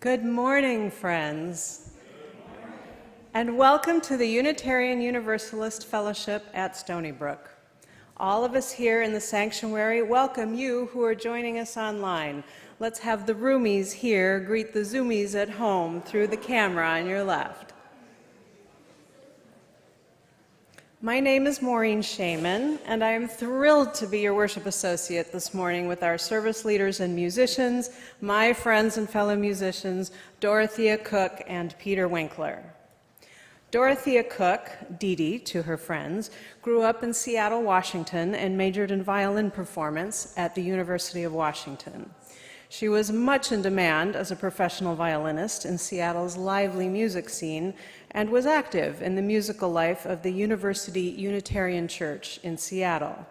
Good morning, friends, and welcome to the Unitarian Universalist Fellowship at Stony Brook. All of us here in the sanctuary welcome you who are joining us online. Let's have the roomies here greet the zoomies at home through the camera on your left. My name is Maureen Shaman, and I am thrilled to be your worship associate this morning with our service leaders and musicians, my friends and fellow musicians, Dorothea Cook and Peter Winkler. Dorothea Cook, Deede to her friends, grew up in Seattle, Washington, and majored in violin performance at the University of Washington. She was much in demand as a professional violinist in Seattle's lively music scene and was active in the musical life of the University Unitarian Church in Seattle.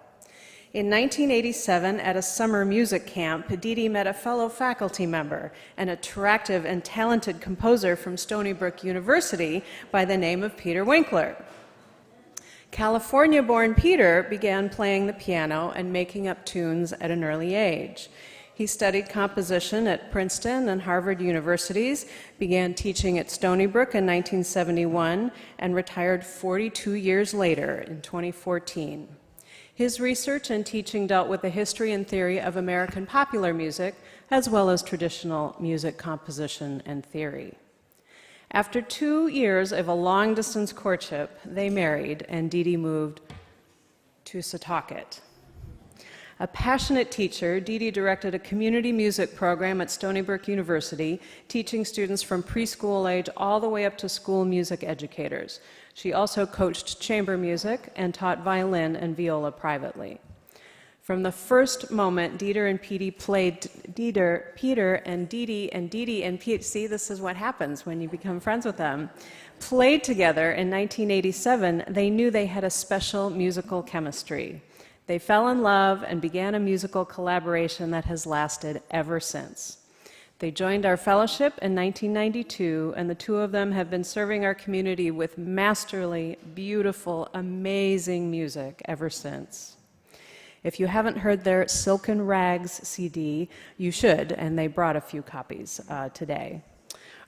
In 1987, at a summer music camp, Deede met a fellow faculty member, an attractive and talented composer from Stony Brook University by the name of Peter Winkler. California-born Peter began playing the piano and making up tunes at an early age. He studied composition at Princeton and Harvard universities, began teaching at Stony Brook in 1971, and retired 42 years later in 2014. His research and teaching dealt with the history and theory of American popular music, as well as traditional music composition and theory. After 2 years of a long-distance courtship, they married, and Deede moved to Setauket. A passionate teacher, Deede directed a community music program at Stony Brook University, teaching students from preschool age all the way up to school music educators. She also coached chamber music and taught violin and viola privately. From the first moment Peter and Deede see, this is what happens when you become friends with them, played together in 1987, they knew they had a special musical chemistry. They fell in love and began a musical collaboration that has lasted ever since. They joined our fellowship in 1992, and the two of them have been serving our community with masterly, beautiful, amazing music ever since. If you haven't heard their Silken Rags CD, you should, and they brought a few copies today.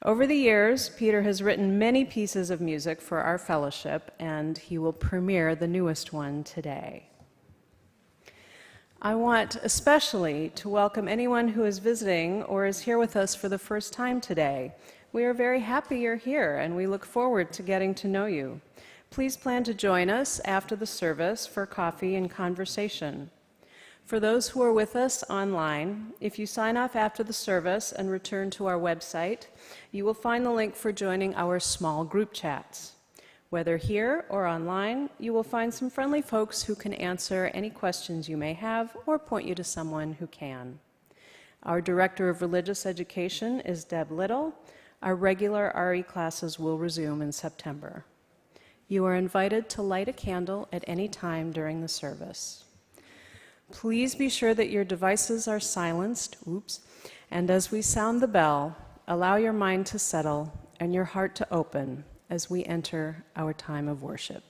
Over the years, Peter has written many pieces of music for our fellowship, and he will premiere the newest one today. I want especially to welcome anyone who is visiting or is here with us for the first time today. We are very happy you're here, and we look forward to getting to know you. Please plan to join us after the service for coffee and conversation. For those who are with us online, if you sign off after the service and return to our website, you will find the link for joining our small group chats. Whether here or online, you will find some friendly folks who can answer any questions you may have or point you to someone who can. Our Director of Religious Education is Deb Little. Our regular RE classes will resume in September. You are invited to light a candle at any time during the service. Please be sure that your devices are silenced, and as we sound the bell, allow your mind to settle and your heart to open as we enter our time of worship.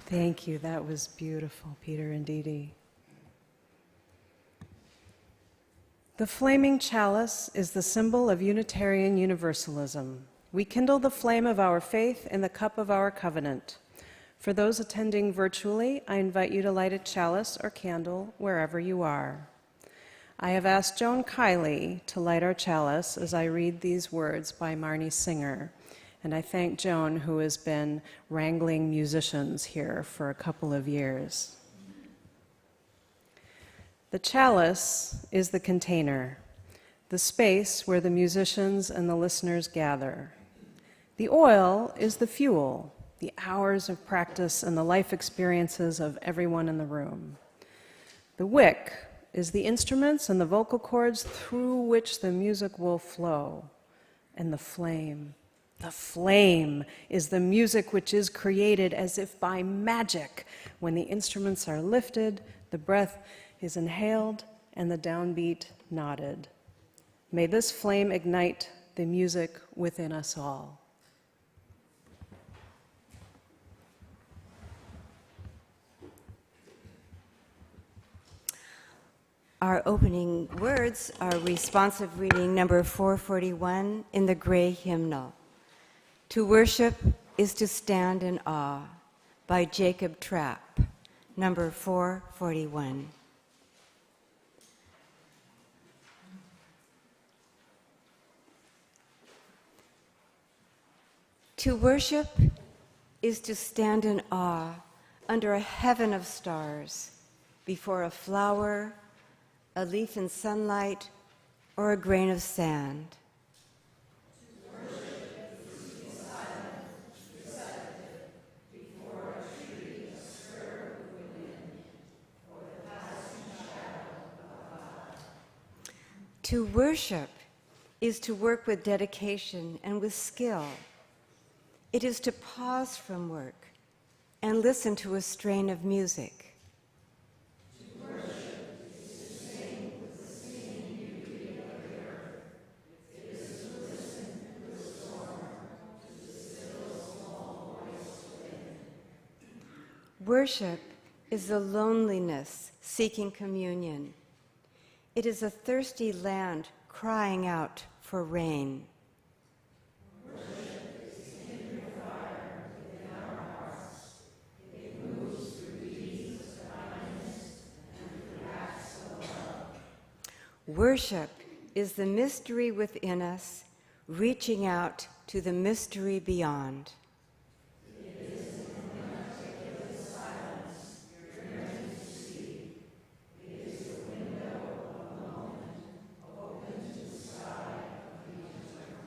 Thank you. That was beautiful, Peter and Deede. The flaming chalice is the symbol of Unitarian Universalism. We kindle the flame of our faith in the cup of our covenant. For those attending virtually, I invite you to light a chalice or candle wherever you are. I have asked Joan Kiley to light our chalice as I read these words by Marnie Singer. And I thank Joan, who has been wrangling musicians here for a couple of years. The chalice is the container, the space where the musicians and the listeners gather. The oil is the fuel, the hours of practice and the life experiences of everyone in the room. The wick is the instruments and the vocal cords through which the music will flow. And the flame is the music which is created as if by magic. When the instruments are lifted, the breath is inhaled and the downbeat nodded. May this flame ignite the music within us all. Our opening words are responsive reading number 441 in the Gray Hymnal. To worship is to stand in awe, by Jacob Trapp, number 441. To worship is to stand in awe under a heaven of stars, before a flower, a leaf in sunlight, or a grain of sand. To worship is to work with dedication and with skill. It is to pause from work and listen to a strain of music. To worship is to sing with the singing beauty of the earth. It is to listen to the storm, to the still small voice within. Worship is the loneliness seeking communion. It is a thirsty land crying out for rain. Worship is the inner fire within our hearts. It moves through deeds of kindness and through acts of love. Worship is the mystery within us, reaching out to the mystery beyond. It is an inarticulate silence yearning to see. It is the window of a moment open to the sky of the eternal.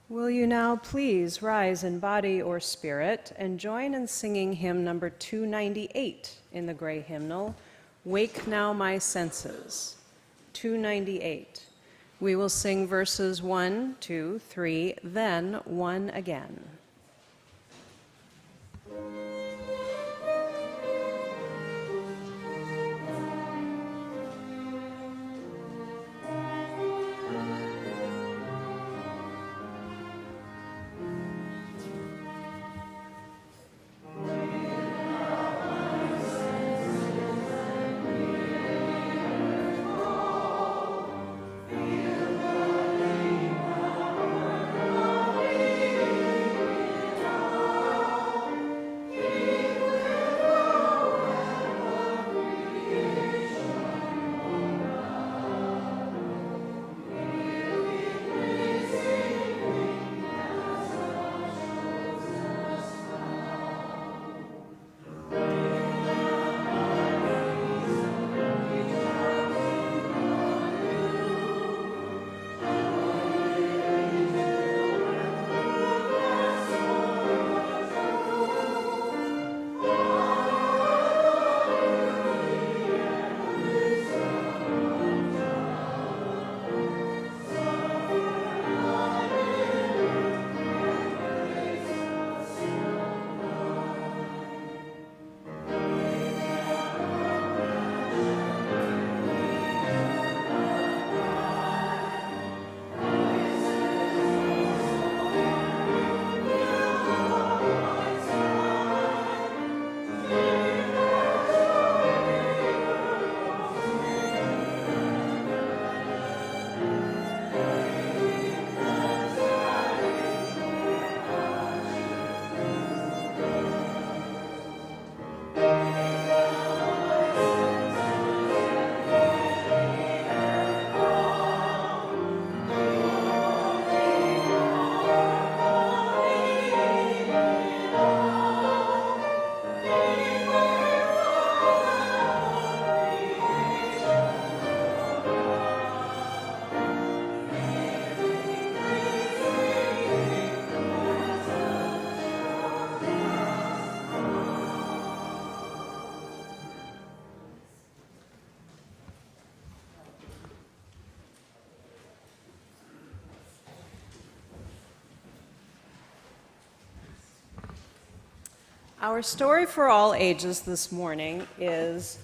Will you now please rise in body or spirit and join in singing hymn number 298 in the Gray Hymnal, Wake Now My Senses, 298. We will sing verses 1, 2, 3, then 1 again. Thank you. Our story for all ages this morning is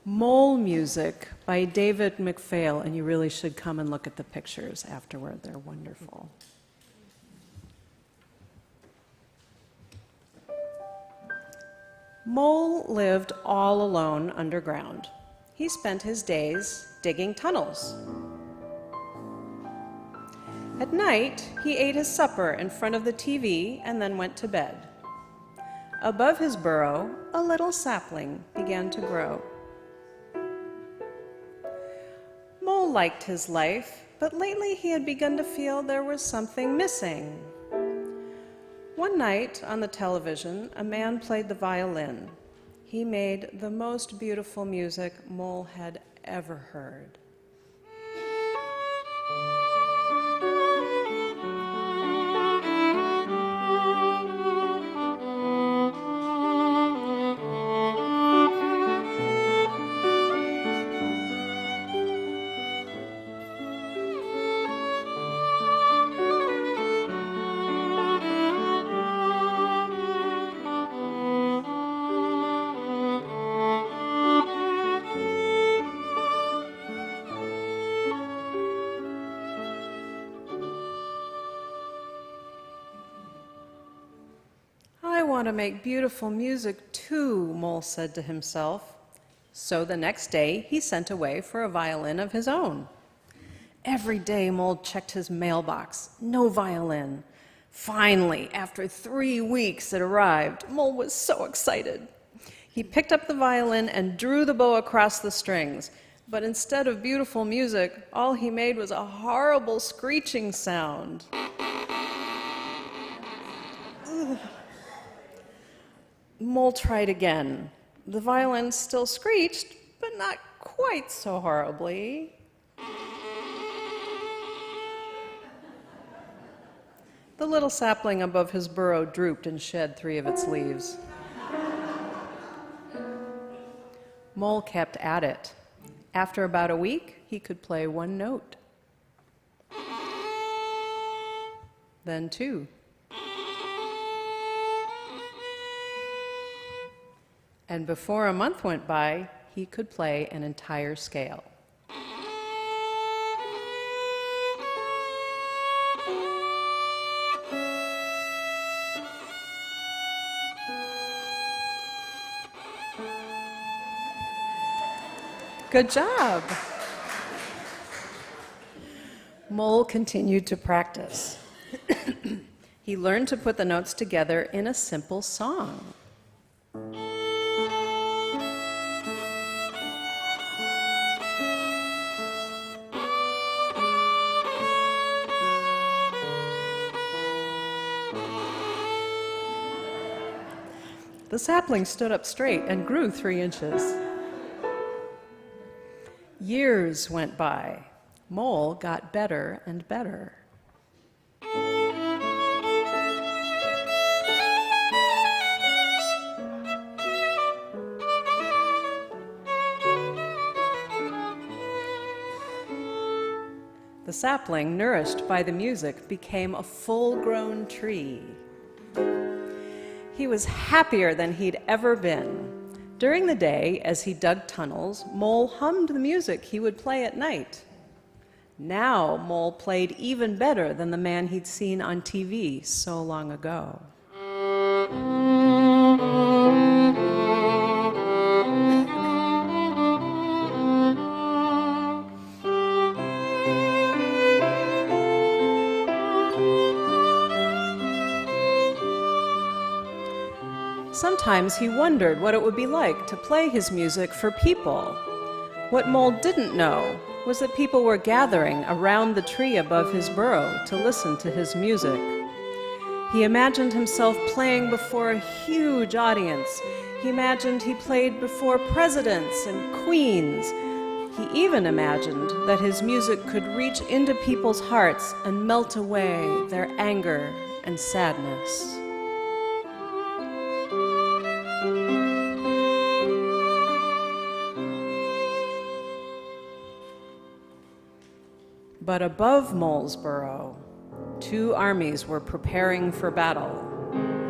Mole Music by David McPhail, and you really should come and look at the pictures afterward. They're wonderful. Mole lived all alone underground. He spent his days digging tunnels. At night, he ate his supper in front of the TV and then went to bed. Above his burrow, a little sapling began to grow. Mole liked his life, but lately he had begun to feel there was something missing. One night on the television, a man played the violin. He made the most beautiful music Mole had ever heard. I want to make beautiful music too, Mole said to himself. So the next day, he sent away for a violin of his own. Every day, Mole checked his mailbox. No violin. Finally, after 3 weeks, it arrived. Mole was so excited. He picked up the violin and drew the bow across the strings. But instead of beautiful music, all he made was a horrible screeching sound. Ugh. Mole tried again. The violin still screeched, but not quite so horribly. The little sapling above his burrow drooped and shed 3 of its leaves. Mole kept at it. After about a week, he could play 1 note. Then 2. And before a month went by, he could play an entire scale. Good job. Mole continued to practice. He learned to put the notes together in a simple song. The sapling stood up straight and grew 3 inches. Years went by. Mole got better and better. The sapling, nourished by the music, became a full-grown tree. He was happier than he'd ever been. During the day, as he dug tunnels, Mole hummed the music he would play at night. Now, Mole played even better than the man he'd seen on TV so long ago. Sometimes he wondered what it would be like to play his music for people. What Mole didn't know was that people were gathering around the tree above his burrow to listen to his music. He imagined himself playing before a huge audience. He imagined he played before presidents and queens. He even imagined that his music could reach into people's hearts and melt away their anger and sadness. But above Mole's burrow, 2 armies were preparing for battle.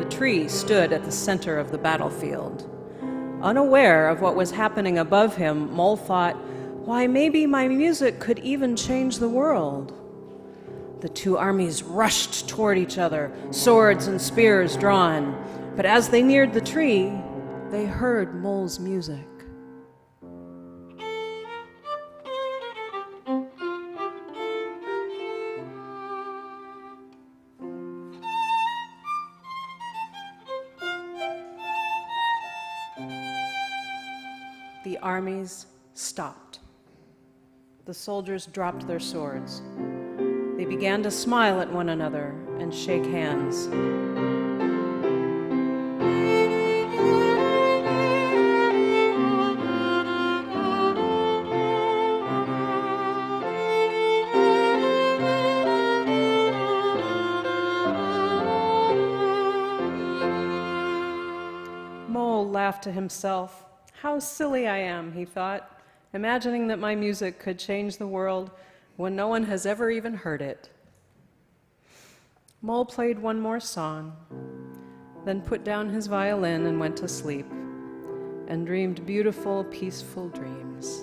The tree stood at the center of the battlefield. Unaware of what was happening above him, Mole thought, "Why, maybe my music could even change the world." The two armies rushed toward each other, swords and spears drawn. But as they neared the tree, they heard Mole's music. The armies stopped. The soldiers dropped their swords. They began to smile at one another and shake hands. Mole laughed to himself. "How silly I am," he thought, "imagining that my music could change the world when no one has ever even heard it." Mole played one more song, then put down his violin and went to sleep, and dreamed beautiful, peaceful dreams.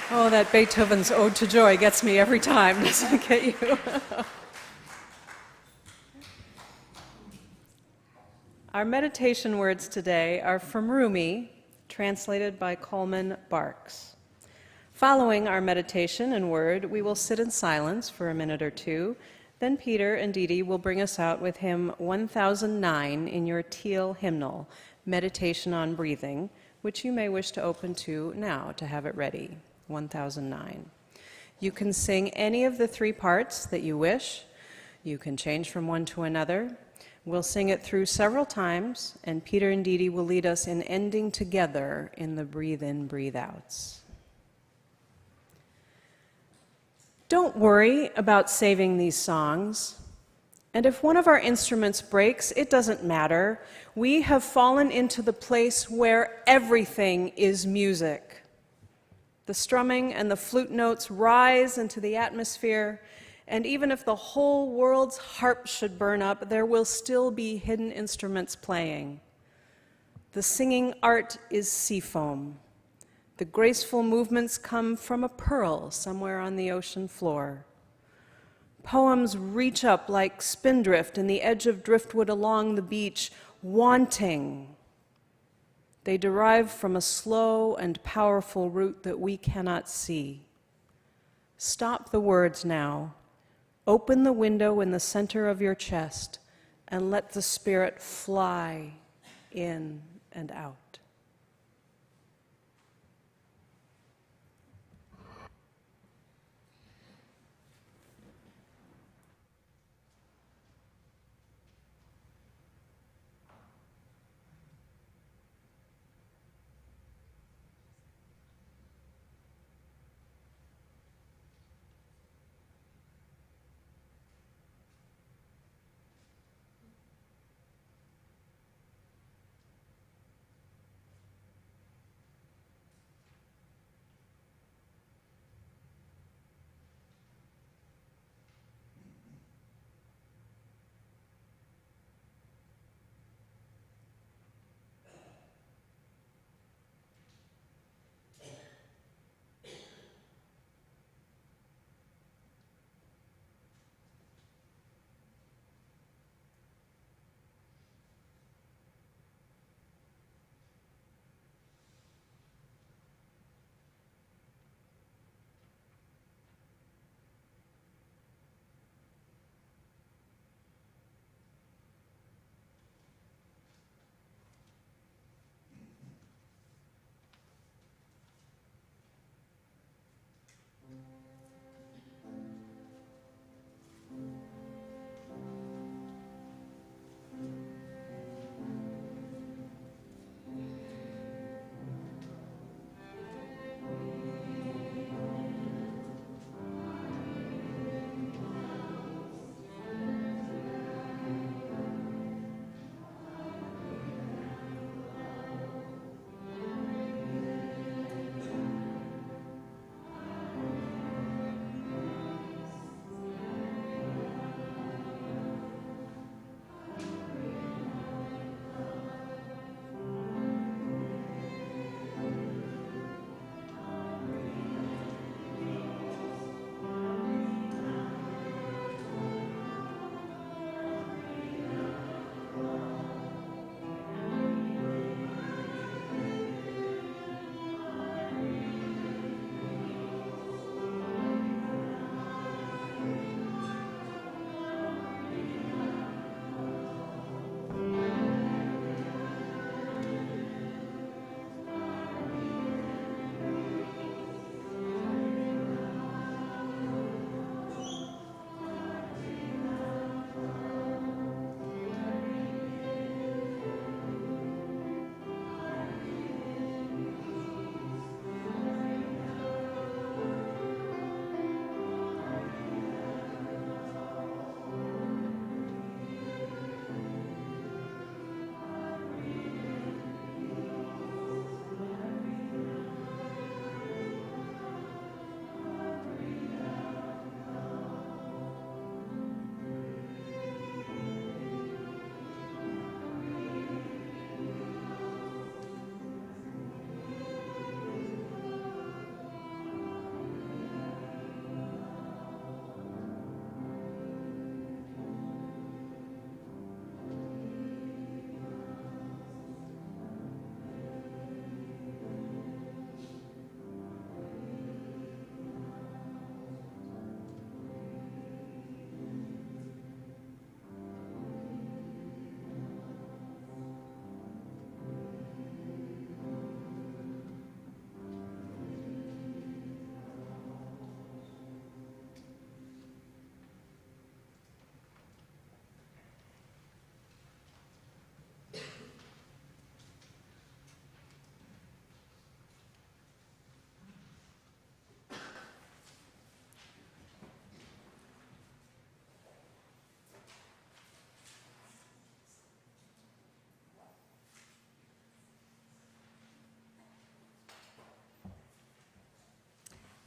Oh, that Beethoven's Ode to Joy gets me every time, doesn't it get you? Our meditation words today are from Rumi, translated by Coleman Barks. Following our meditation and word, we will sit in silence for a minute or two. Then Peter and Deede will bring us out with hymn 1009 in your teal hymnal, Meditation on Breathing, which you may wish to open to now to have it ready. 1009. You can sing any of the three parts that you wish. You can change from one to another. We'll sing it through several times, and Peter and Deede will lead us in ending together in the breathe-in, breathe-outs. Don't worry about saving these songs. And if one of our instruments breaks, it doesn't matter. We have fallen into the place where everything is music. The strumming and the flute notes rise into the atmosphere, and even if the whole world's harp should burn up, there will still be hidden instruments playing. The singing art is seafoam. The graceful movements come from a pearl somewhere on the ocean floor. Poems reach up like spindrift in the edge of driftwood along the beach, wanting. They derive from a slow and powerful root that we cannot see. Stop the words now. Open the window in the center of your chest and let the spirit fly in and out.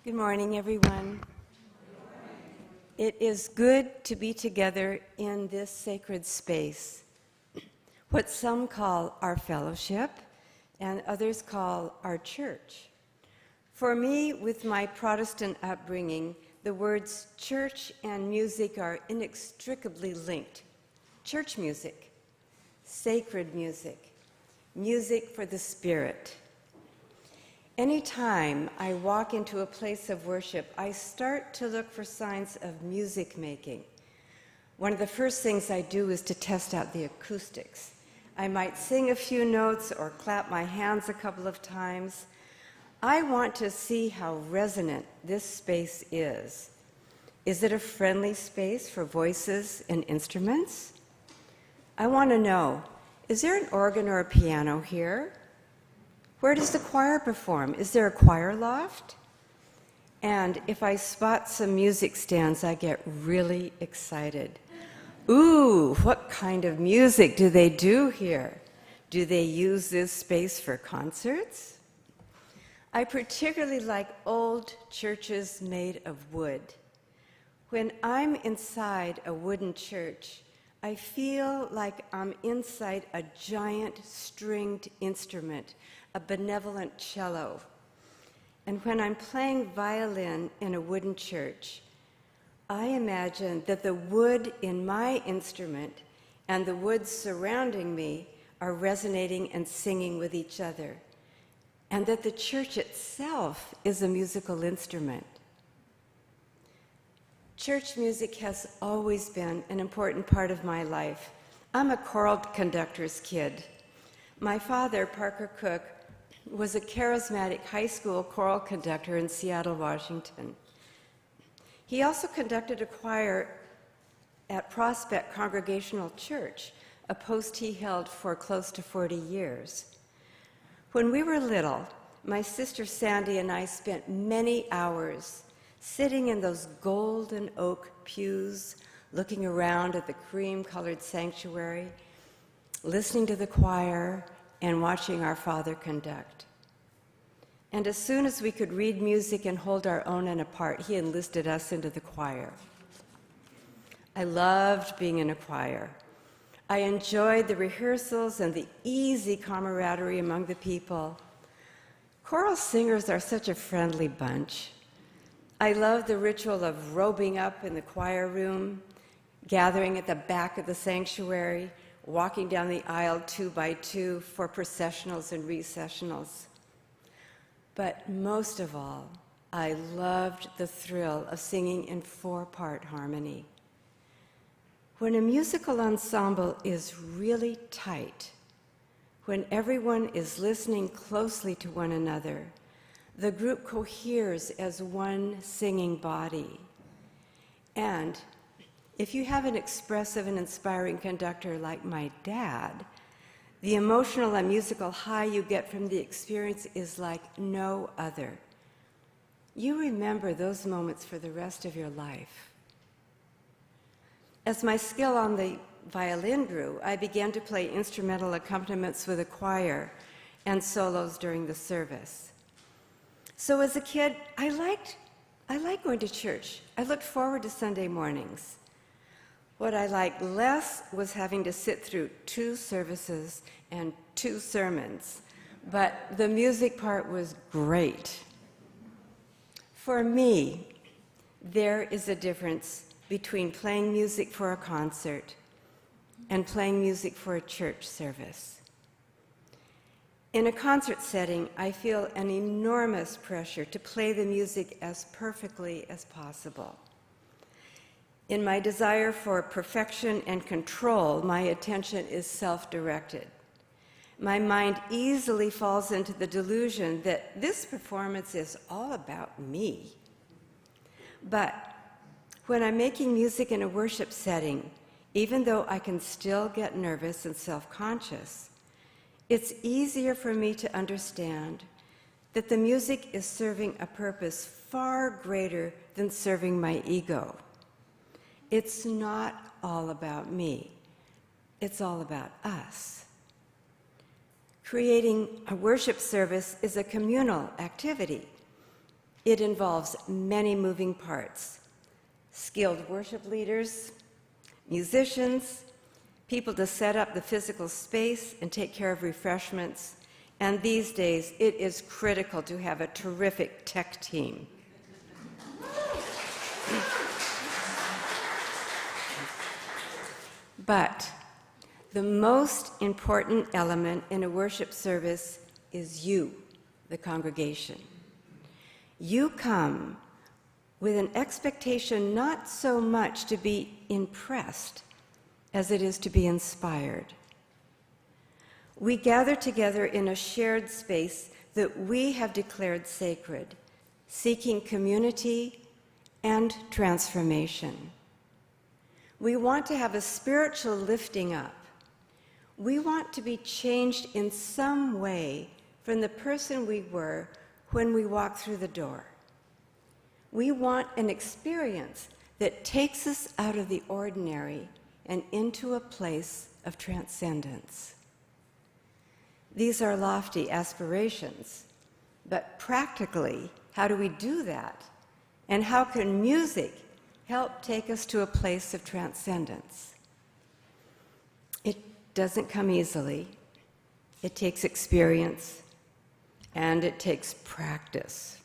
Good morning, everyone. It is good to be together in this sacred space, what some call our fellowship and others call our church. For me, with my Protestant upbringing, the words church and music are inextricably linked. Church music, sacred music, music for the spirit. Anytime I walk into a place of worship, I start to look for signs of music making. One of the first things I do is to test out the acoustics. I might sing a few notes or clap my hands a couple of times. I want to see how resonant this space is. Is it a friendly space for voices and instruments? I want to know, is there an organ or a piano here? Where does the choir perform? Is there a choir loft? And if I spot some music stands, I get really excited. Ooh, what kind of music do they do here? Do they use this space for concerts? I particularly like old churches made of wood. When I'm inside a wooden church, I feel like I'm inside a giant stringed instrument, a benevolent cello. And when I'm playing violin in a wooden church, I imagine that the wood in my instrument and the wood surrounding me are resonating and singing with each other, and that the church itself is a musical instrument. Church music has always been an important part of my life. I'm a choral conductor's kid. My father, Parker Cook, was a charismatic high school choral conductor in Seattle, Washington. He also conducted a choir at Prospect Congregational Church, a post he held for close to 40 years. When we were little, my sister Sandy and I spent many hours sitting in those golden oak pews, looking around at the cream-colored sanctuary, listening to the choir, and watching our father conduct. And as soon as we could read music and hold our own in a part, he enlisted us into the choir. I loved being in a choir. I enjoyed the rehearsals and the easy camaraderie among the people. Choral singers are such a friendly bunch. I love the ritual of robing up in the choir room, gathering at the back of the sanctuary, walking down the aisle 2 by 2 for processionals and recessionals. But most of all, I loved the thrill of singing in 4-part harmony. When a musical ensemble is really tight, when everyone is listening closely to one another, the group coheres as one singing body. And if you have an expressive and inspiring conductor like my dad, the emotional and musical high you get from the experience is like no other. You remember those moments for the rest of your life. As my skill on the violin grew, I began to play instrumental accompaniments with a choir and solos during the service. So as a kid, I liked going to church. I looked forward to Sunday mornings. What I liked less was having to sit through 2 services and 2 sermons, but the music part was great. For me, there is a difference between playing music for a concert and playing music for a church service. In a concert setting, I feel an enormous pressure to play the music as perfectly as possible. In my desire for perfection and control, my attention is self-directed. My mind easily falls into the delusion that this performance is all about me. But when I'm making music in a worship setting, even though I can still get nervous and self-conscious, it's easier for me to understand that the music is serving a purpose far greater than serving my ego. It's not all about me. It's all about us. Creating a worship service is a communal activity. It involves many moving parts: skilled worship leaders, musicians, people to set up the physical space and take care of refreshments, and these days it is critical to have a terrific tech team. But the most important element in a worship service is you, the congregation. You come with an expectation not so much to be impressed as it is to be inspired. We gather together in a shared space that we have declared sacred, seeking community and transformation. We want to have a spiritual lifting up. We want to be changed in some way from the person we were when we walked through the door. We want an experience that takes us out of the ordinary and into a place of transcendence. These are lofty aspirations, but practically, how do we do that? And how can music help take us to a place of transcendence? It doesn't come easily. It takes experience, and it takes practice.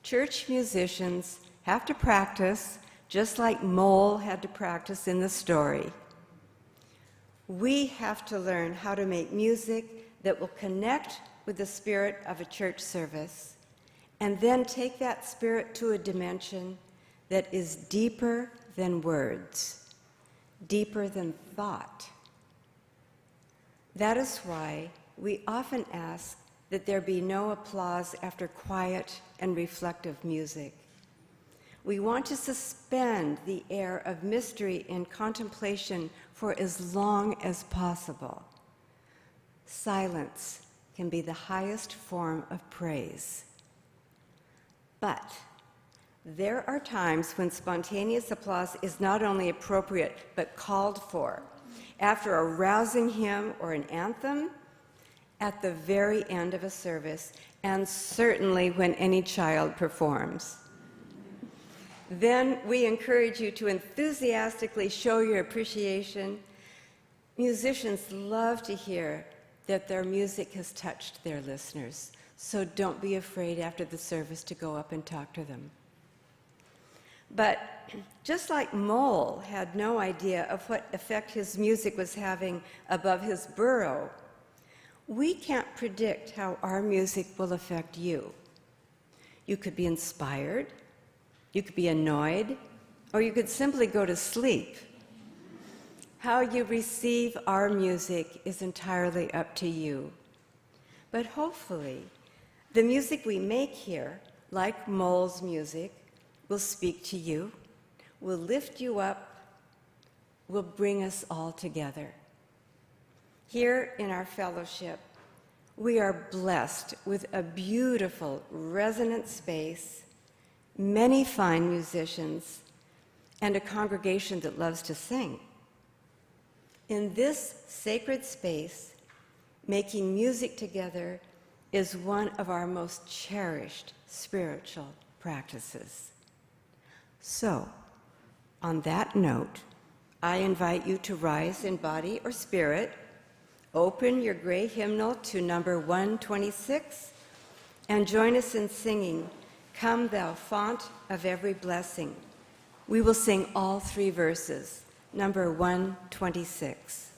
Church musicians have to practice, just like Mole had to practice in the story. We have to learn how to make music that will connect with the spirit of a church service, and then take that spirit to a dimension that is deeper than words, deeper than thought. That is why we often ask that there be no applause after quiet and reflective music. We want to suspend the air of mystery and contemplation for as long as possible. Silence can be the highest form of praise. But there are times when spontaneous applause is not only appropriate, but called for. After a rousing hymn or an anthem, at the very end of a service, and certainly when any child performs. Then we encourage you to enthusiastically show your appreciation. Musicians love to hear that their music has touched their listeners, so don't be afraid after the service to go up and talk to them. But just like Mole had no idea of what effect his music was having above his burrow, we can't predict how our music will affect you. You could be inspired, you could be annoyed, or you could simply go to sleep. How you receive our music is entirely up to you. But hopefully, the music we make here, like Mole's music, will speak to you, will lift you up, will bring us all together. Here in our fellowship, we are blessed with a beautiful, resonant space, many fine musicians, and a congregation that loves to sing. In this sacred space, making music together is one of our most cherished spiritual practices. So, on that note, I invite you to rise in body or spirit, open your gray hymnal to number 126, and join us in singing, "Come Thou Fount of Every Blessing." We will sing all three verses, number 126.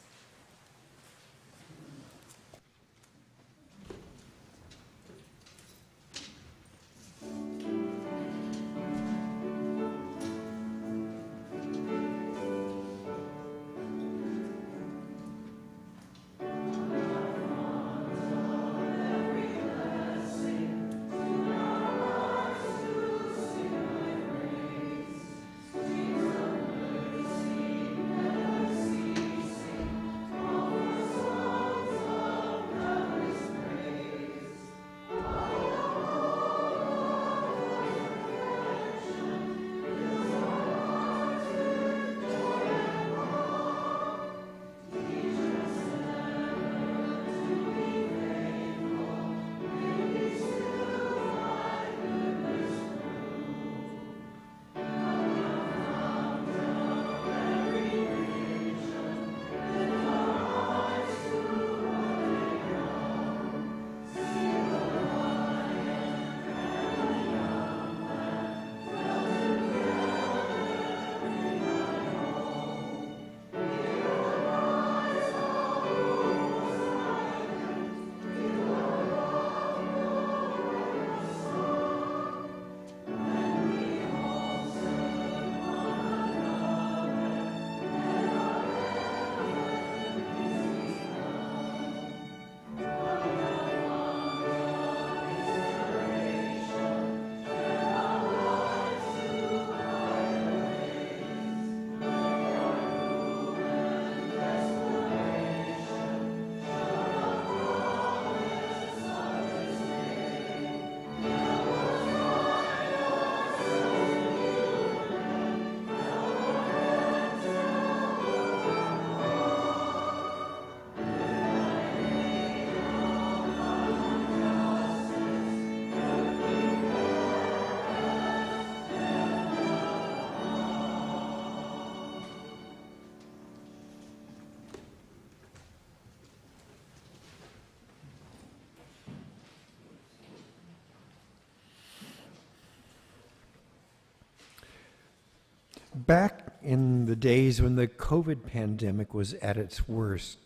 Back in the days when the COVID pandemic was at its worst,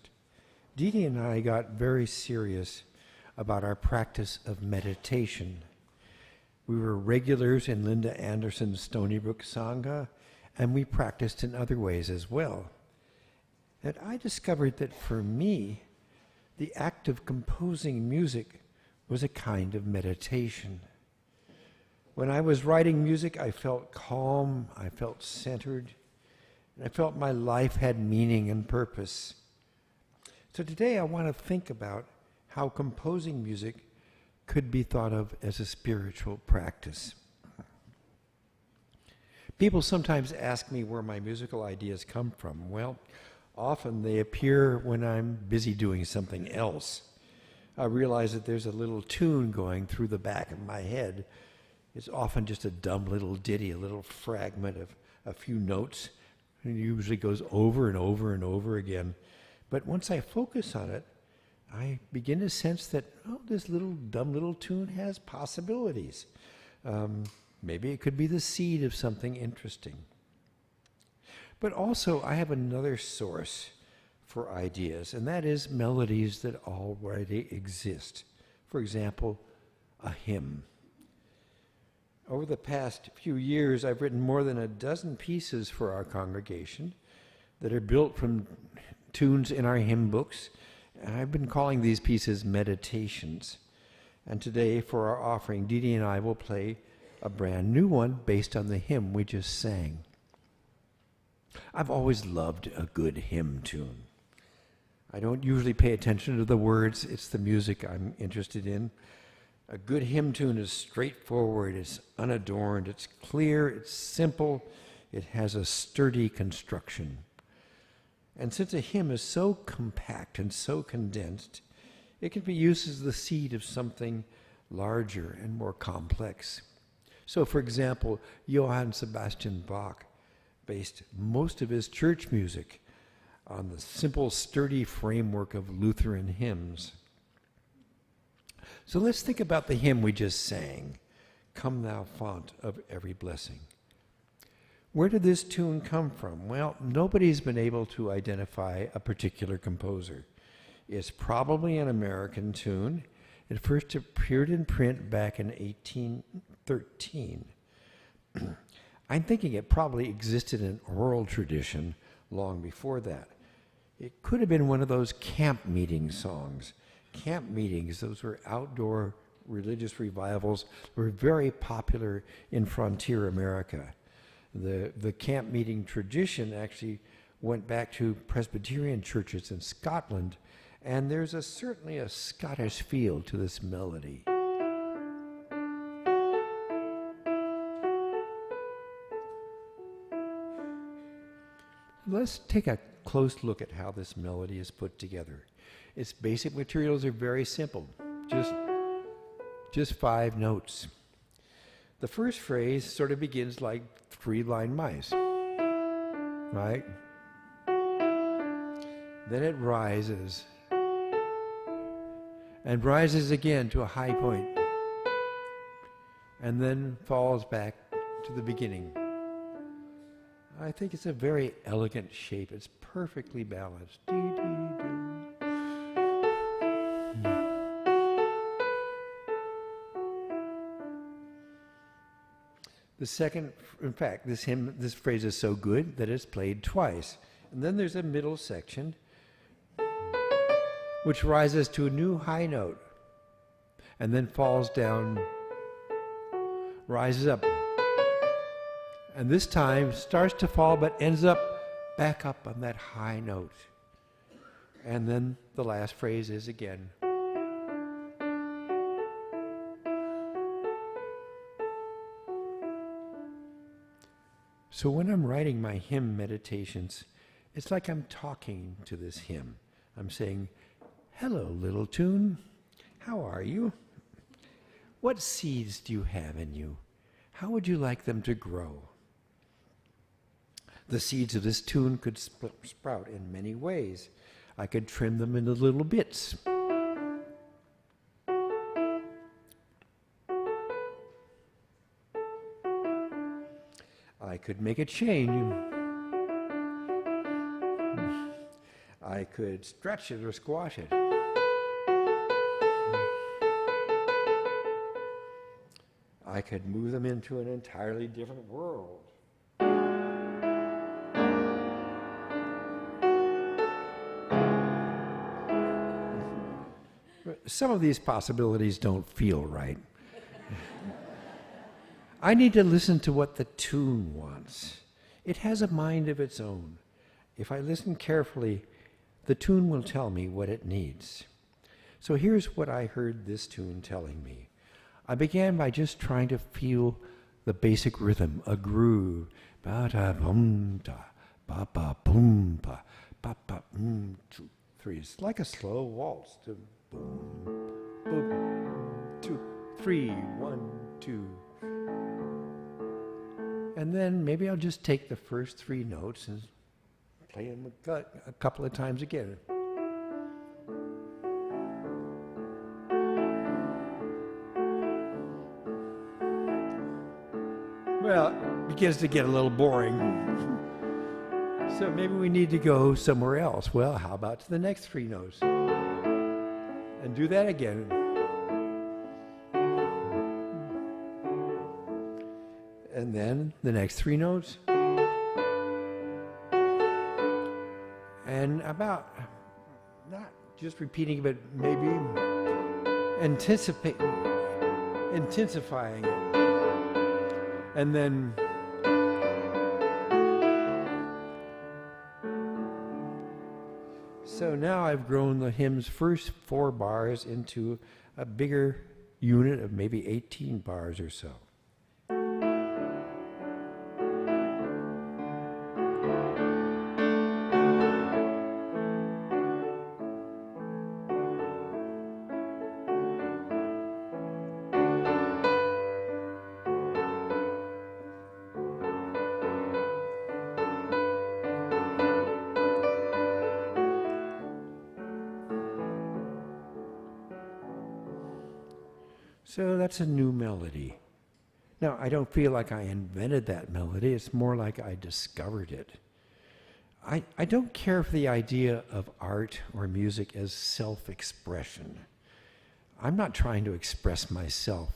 Deede and I got very serious about our practice of meditation. We were regulars in Linda Anderson's Stony Brook Sangha, and we practiced in other ways as well. And I discovered that for me, the act of composing music was a kind of meditation. When I was writing music, I felt calm, I felt centered, and I felt my life had meaning and purpose. So today I want to think about how composing music could be thought of as a spiritual practice. People sometimes ask me where my musical ideas come from. Well, often they appear when I'm busy doing something else. I realize that there's a little tune going through the back of my head. It's often just a dumb little ditty, a little fragment of a few notes. It usually goes over and over and over again. But once I focus on it, I begin to sense that, oh, this little dumb little tune has possibilities. Maybe it could be the seed of something interesting. But also, I have another source for ideas, and that is melodies that already exist. For example, a hymn. Over the past few years, I've written more than a dozen pieces for our congregation that are built from tunes in our hymn books. And I've been calling these pieces meditations. And today, for our offering, Deede and I will play a brand new one based on the hymn we just sang. I've always loved a good hymn tune. I don't usually pay attention to the words, it's the music I'm interested in. A good hymn tune is straightforward, it's unadorned, it's clear, it's simple, it has a sturdy construction. And since a hymn is so compact and so condensed, it can be used as the seed of something larger and more complex. So, for example, Johann Sebastian Bach based most of his church music on the simple, sturdy framework of Lutheran hymns. So let's think about the hymn we just sang, Come Thou Fount of Every Blessing. Where did this tune come from? Well, nobody's been able to identify a particular composer. It's probably an American tune. It first appeared in print back in 1813. I'm thinking it probably existed in oral tradition long before that. It could have been one of those camp meeting songs. Camp meetings, those were outdoor religious revivals, were very popular in frontier America. The camp meeting tradition actually went back to Presbyterian churches in Scotland, and there's certainly a Scottish feel to this melody. Let's take a close look at how this melody is put together. Its basic materials are very simple, just 5 notes. The first phrase sort of begins like 3-line mice, right? Then it rises, and rises again to a high point, and then falls back to the beginning. I think it's a very elegant shape. It's perfectly balanced. Dee, dee, dee. The second, in fact, this phrase is so good that it's played twice. And then there's a middle section which rises to a new high note and then falls down, rises up, and this time starts to fall but ends up back up on that high note. And then the last phrase is again. So when I'm writing my hymn meditations, it's like I'm talking to this hymn. I'm saying, hello, little tune. How are you? What seeds do you have in you? How would you like them to grow? The seeds of this tune could sprout in many ways. I could trim them into little bits. I could make it change. I could stretch it or squash it. I could move them into an entirely different world. Some of these possibilities don't feel right. I need to listen to what the tune wants. It has a mind of its own. If I listen carefully, the tune will tell me what it needs. So here's what I heard this tune telling me. I began by just trying to feel the basic rhythm, a groove. Ba-da-bum-da, ba-ba-boom-ba, ba-ba-boom, 2, 3. It's like a slow waltz. Boom, boom, 2, 3, 1, 2. And then maybe I'll just take the first 3 notes and play them a couple of times again. Well, it begins to get a little boring. So maybe we need to go somewhere else. Well, how about to the next 3 notes? And do that again. And then the next 3 notes. And about, not just repeating, but maybe intensifying it. And then so now I've grown the hymn's first 4 bars into a bigger unit of maybe 18 bars or so. So that's a new melody. Now, I don't feel like I invented that melody. It's more like I discovered it. I don't care for the idea of art or music as self-expression. I'm not trying to express myself.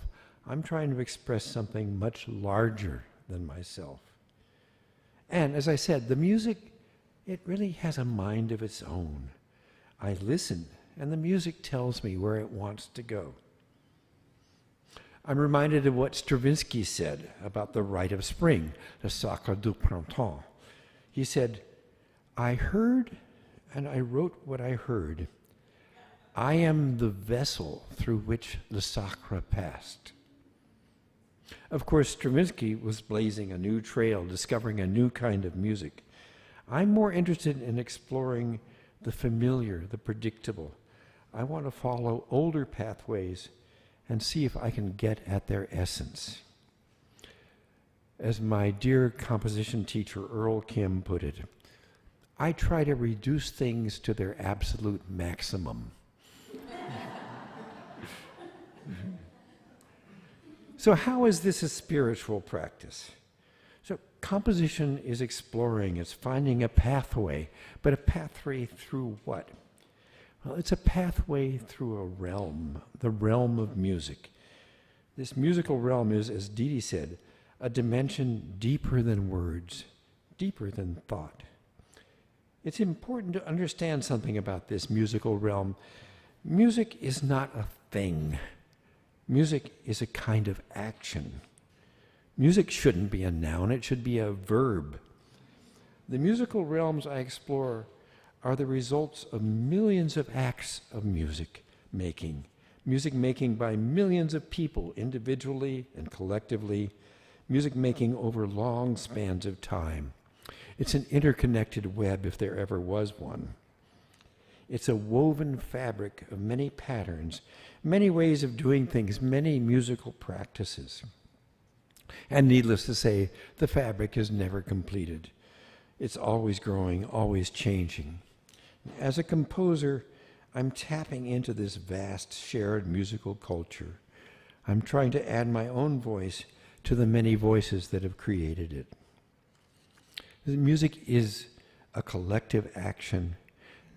I'm trying to express something much larger than myself. And as I said, the music, it really has a mind of its own. I listen, and the music tells me where it wants to go. I'm reminded of what Stravinsky said about the rite of spring, le sacre du printemps. He said, I heard and I wrote what I heard. I am the vessel through which le sacre passed. Of course, Stravinsky was blazing a new trail, discovering a new kind of music. I'm more interested in exploring the familiar, the predictable. I want to follow older pathways and see if I can get at their essence. As my dear composition teacher Earl Kim put it, I try to reduce things to their absolute maximum. So how is this a spiritual practice? So composition is exploring, it's finding a pathway, but a pathway through what? Well, it's a pathway through a realm, the realm of music. This musical realm is, as Deede said, a dimension deeper than words, deeper than thought. It's important to understand something about this musical realm. Music is not a thing. Music is a kind of action. Music shouldn't be a noun, it should be a verb. The musical realms I explore are the results of millions of acts of music making by millions of people individually and collectively, music making over long spans of time. It's an interconnected web if there ever was one. It's a woven fabric of many patterns, many ways of doing things, many musical practices. And needless to say, the fabric is never completed. It's always growing, always changing. As a composer, I'm tapping into this vast shared musical culture. I'm trying to add my own voice to the many voices that have created it. Music is a collective action,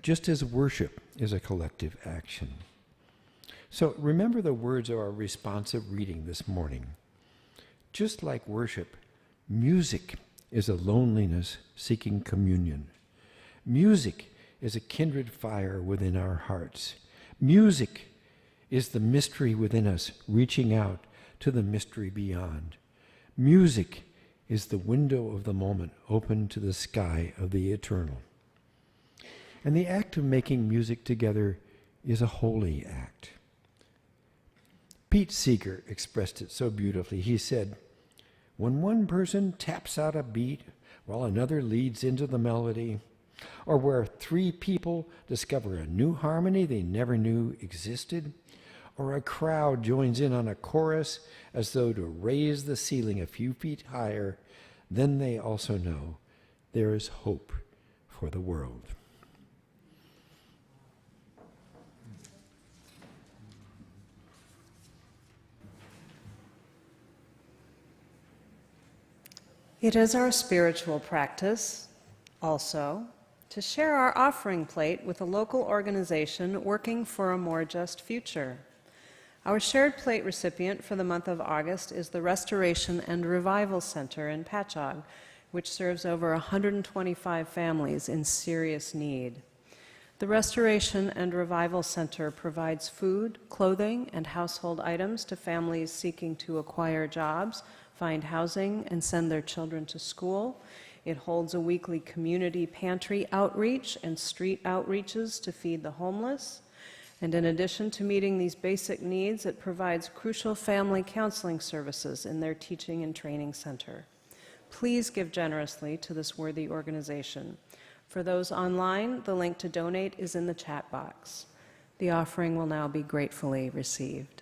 just as worship is a collective action. So remember the words of our responsive reading this morning. Just like worship, music is a loneliness seeking communion. Music is a kindred fire within our hearts. Music is the mystery within us reaching out to the mystery beyond. Music is the window of the moment open to the sky of the eternal. And the act of making music together is a holy act. Pete Seeger expressed it so beautifully. He said, "When one person taps out a beat while another leads into the melody, or where three people discover a new harmony they never knew existed, or a crowd joins in on a chorus as though to raise the ceiling a few feet higher, then they also know there is hope for the world." It is our spiritual practice, also, to share our offering plate with a local organization working for a more just future. Our shared plate recipient for the month of August is the Restoration and Revival Center in Patchogue, which serves over 125 families in serious need. The Restoration and Revival Center provides food, clothing, and household items to families seeking to acquire jobs, find housing, and send their children to school. It holds a weekly community pantry outreach and street outreaches to feed the homeless. And in addition to meeting these basic needs, it provides crucial family counseling services in their teaching and training center. Please give generously to this worthy organization. For those online, the link to donate is in the chat box. The offering will now be gratefully received.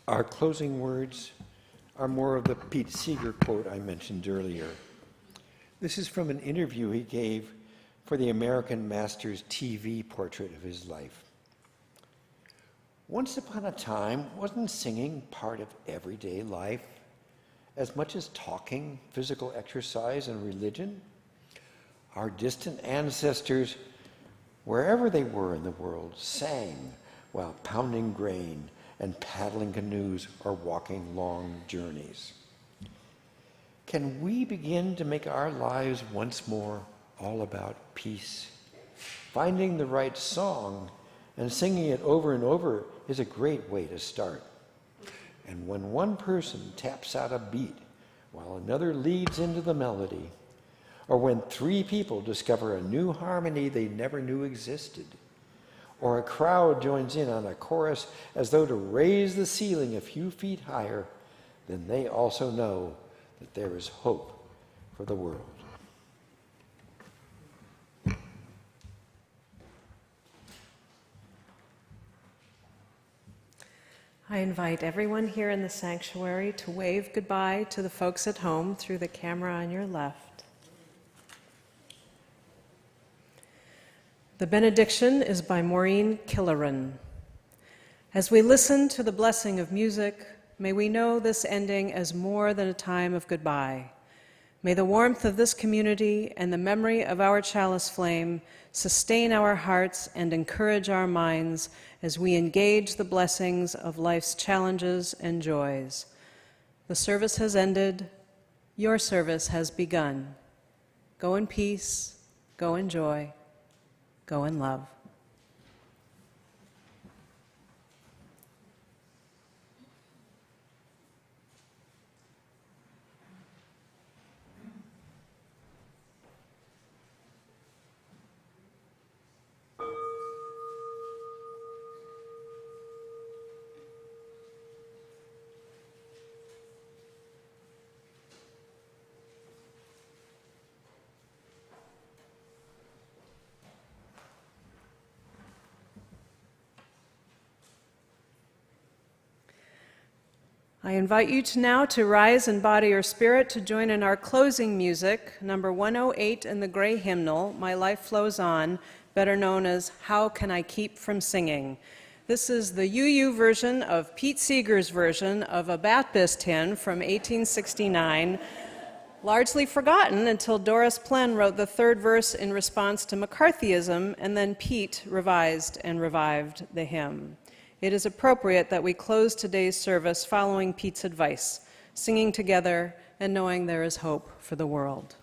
Our closing words are more of the Pete Seeger quote I mentioned earlier. This is from an interview he gave for the American Masters TV portrait of his life. Once upon a time, wasn't singing part of everyday life as much as talking, physical exercise, and religion? Our distant ancestors, wherever they were in the world, sang while pounding grain and paddling canoes or walking long journeys. Can we begin to make our lives once more all about peace? Finding the right song and singing it over and over is a great way to start. And when one person taps out a beat while another leads into the melody, or when three people discover a new harmony they never knew existed, or a crowd joins in on a chorus as though to raise the ceiling a few feet higher, then they also know that there is hope for the world. I invite everyone here in the sanctuary to wave goodbye to the folks at home through the camera on your left. The benediction is by Maureen Killeran. As we listen to the blessing of music, may we know this ending as more than a time of goodbye. May the warmth of this community and the memory of our chalice flame sustain our hearts and encourage our minds as we engage the blessings of life's challenges and joys. The service has ended. Your service has begun. Go in peace. Go in joy. Go in love. I invite you now to rise in body or spirit to join in our closing music, number 108 in the Gray Hymnal, My Life Flows On, better known as How Can I Keep From Singing? This is the UU version of Pete Seeger's version of a Baptist hymn from 1869, largely forgotten until Doris Plen wrote the third verse in response to McCarthyism, and then Pete revised and revived the hymn. It is appropriate that we close today's service following Pete's advice, singing together and knowing there is hope for the world.